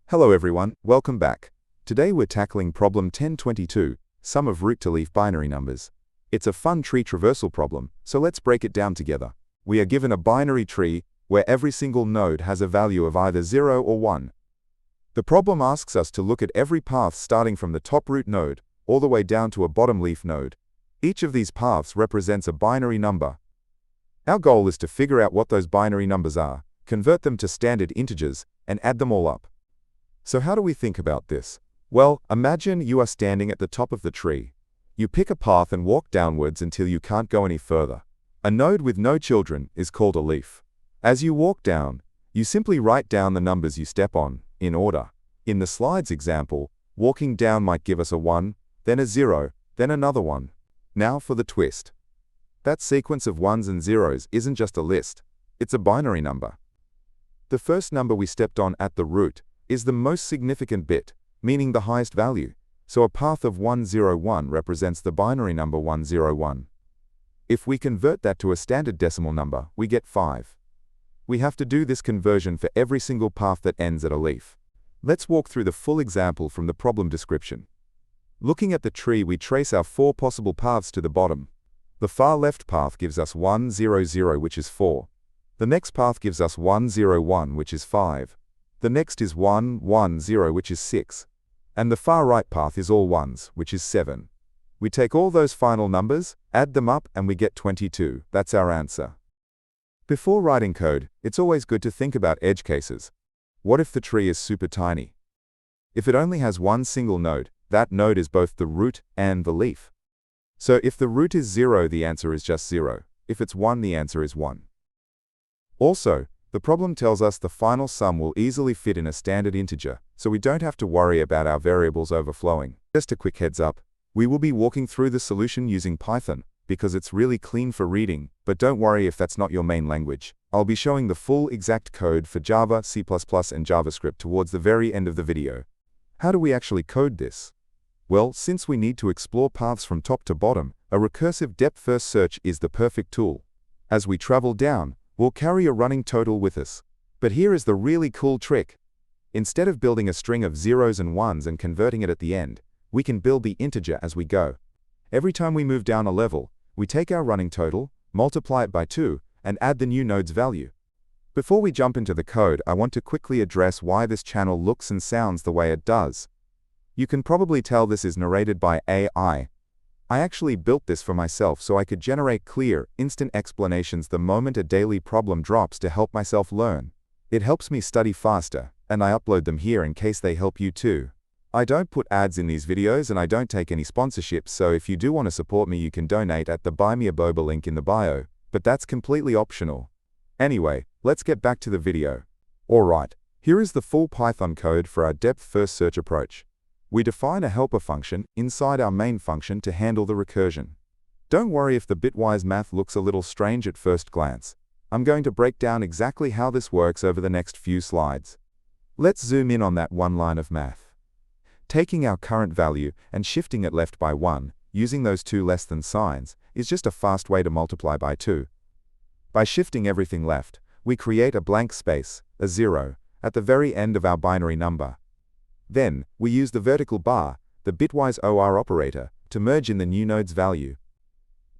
Hello everyone, welcome back. Today we're tackling problem 1022, sum of root to leaf binary numbers. It's a fun tree traversal problem, so let's break it down together. We are given a binary tree where every single node has a value of either 0 or 1. The problem asks us to look at every path starting from the top root node all the way down to a bottom leaf node. Each of these paths represents a binary number. Our goal is to figure out what those binary numbers are, convert them to standard integers, and add them all up. So how do we think about this? Well, imagine you are standing at the top of the tree. You pick a path and walk downwards until you can't go any further. A node with no children is called a leaf. As you walk down, you simply write down the numbers you step on, in order. In the slides example, walking down might give us a 1, then a 0, then another 1. Now for the twist. That sequence of 1s and 0s isn't just a list, it's a binary number. The first number we stepped on at the root is the most significant bit, meaning the highest value, so a path of 101 represents the binary number 101. If we convert that to a standard decimal number, we get 5. We have to do this conversion for every single path that ends at a leaf. Let's walk through the full example from the problem description. Looking at the tree, we trace our 4 possible paths to the bottom. The far left path gives us 100, which is 4. The next path gives us 101, which is 5. The next is 110, which is 6. And the far right path is all 1s, which is 7. We take all those final numbers, add them up, and we get 22. That's our answer. Before writing code, it's always good to think about edge cases. What if the tree is super tiny? If it only has one single node, that node is both the root and the leaf. So if the root is 0, the answer is just 0. If it's 1, the answer is 1. Also, the problem tells us the final sum will easily fit in a standard integer, so we don't have to worry about our variables overflowing. Just a quick heads up, we will be walking through the solution using Python, because it's really clean for reading, but don't worry if that's not your main language. I'll be showing the full exact code for Java, C++, and JavaScript towards the very end of the video. How do we actually code this? Well, since we need to explore paths from top to bottom, a recursive depth-first search is the perfect tool. As we travel down, we'll carry a running total with us. But here is the really cool trick. Instead of building a string of 0s and 1s and converting it at the end, we can build the integer as we go. Every time we move down a level, we take our running total, multiply it by 2, and add the new node's value. Before we jump into the code, I want to quickly address why this channel looks and sounds the way it does. You can probably tell this is narrated by AI. I actually built this for myself so I could generate clear, instant explanations the moment a daily problem drops to help myself learn. It helps me study faster, and I upload them here in case they help you too. I don't put ads in these videos and I don't take any sponsorships, so if you do want to support me you can donate at the Buy Me a Boba link in the bio, but that's completely optional. Anyway, let's get back to the video. Alright, here is the full Python code for our depth-first search approach. We define a helper function inside our main function to handle the recursion. Don't worry if the bitwise math looks a little strange at first glance. I'm going to break down exactly how this works over the next few slides. Let's zoom in on that one line of math. Taking our current value and shifting it left by 1, using those two less than signs, is just a fast way to multiply by 2. By shifting everything left, we create a blank space, a 0, at the very end of our binary number. Then, we use the vertical bar, the bitwise OR operator, to merge in the new node's value.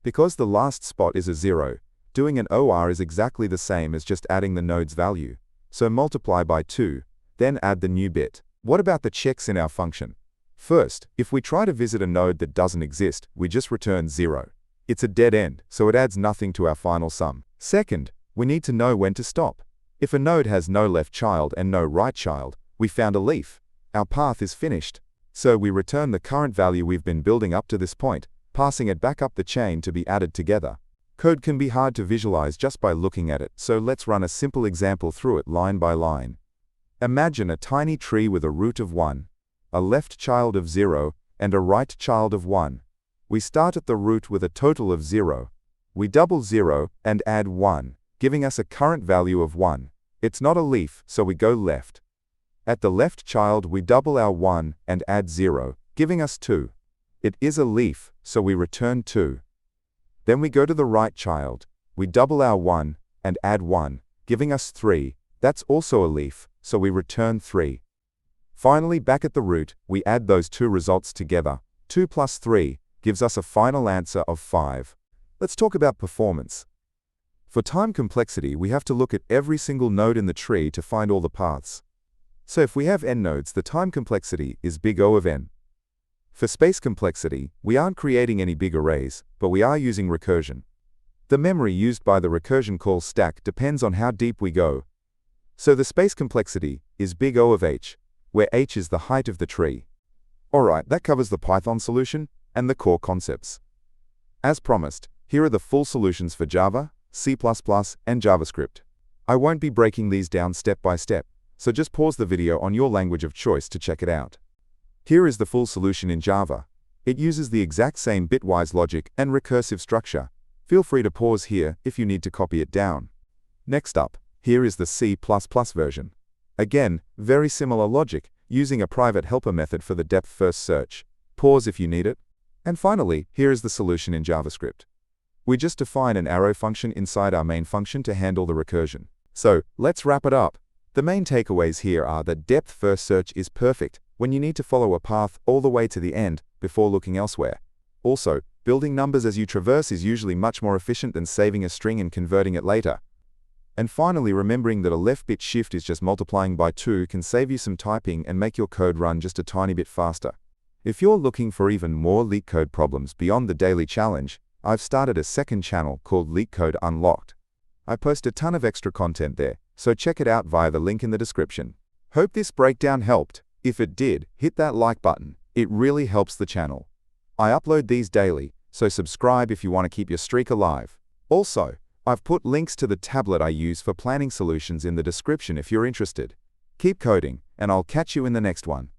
Because the last spot is a 0, doing an OR is exactly the same as just adding the node's value. So multiply by 2, then add the new bit. What about the checks in our function? First, if we try to visit a node that doesn't exist, we just return 0. It's a dead end, so it adds nothing to our final sum. Second, we need to know when to stop. If a node has no left child and no right child, we found a leaf. Our path is finished. So we return the current value we've been building up to this point, passing it back up the chain to be added together. Code can be hard to visualize just by looking at it, so let's run a simple example through it line by line. Imagine a tiny tree with a root of 1, a left child of 0, and a right child of 1. We start at the root with a total of 0. We double 0 and add 1, giving us a current value of 1. It's not a leaf, so we go left. At the left child we double our 1 and add 0, giving us 2. It is a leaf, so we return 2. Then we go to the right child. We double our 1 and add 1, giving us 3. That's also a leaf, so we return 3. Finally, back at the root, we add those two results together. 2 plus 3 gives us a final answer of 5. Let's talk about performance. For time complexity, we have to look at every single node in the tree to find all the paths. So if we have n nodes, the time complexity is big O of n. For space complexity, we aren't creating any big arrays, but we are using recursion. The memory used by the recursion call stack depends on how deep we go. So the space complexity is big O of h, where h is the height of the tree. Alright, that covers the Python solution and the core concepts. As promised, here are the full solutions for Java, C++, and JavaScript. I won't be breaking these down step by step, so just pause the video on your language of choice to check it out. Here is the full solution in Java. It uses the exact same bitwise logic and recursive structure. Feel free to pause here if you need to copy it down. Next up, here is the C++ version. Again, very similar logic, using a private helper method for the depth-first search. Pause if you need it. And finally, here is the solution in JavaScript. We just define an arrow function inside our main function to handle the recursion. So, let's wrap it up. The main takeaways here are that depth-first search is perfect when you need to follow a path all the way to the end before looking elsewhere. Also, building numbers as you traverse is usually much more efficient than saving a string and converting it later. And finally, remembering that a left bit shift is just multiplying by 2 can save you some typing and make your code run just a tiny bit faster. If you're looking for even more Leetcode problems beyond the daily challenge, I've started a second channel called Leetcode Unlocked. I post a ton of extra content there, so check it out via the link in the description. Hope this breakdown helped. If it did, hit that like button. It really helps the channel. I upload these daily, so subscribe if you want to keep your streak alive. Also, I've put links to the tablet I use for planning solutions in the description if you're interested. Keep coding, and I'll catch you in the next one.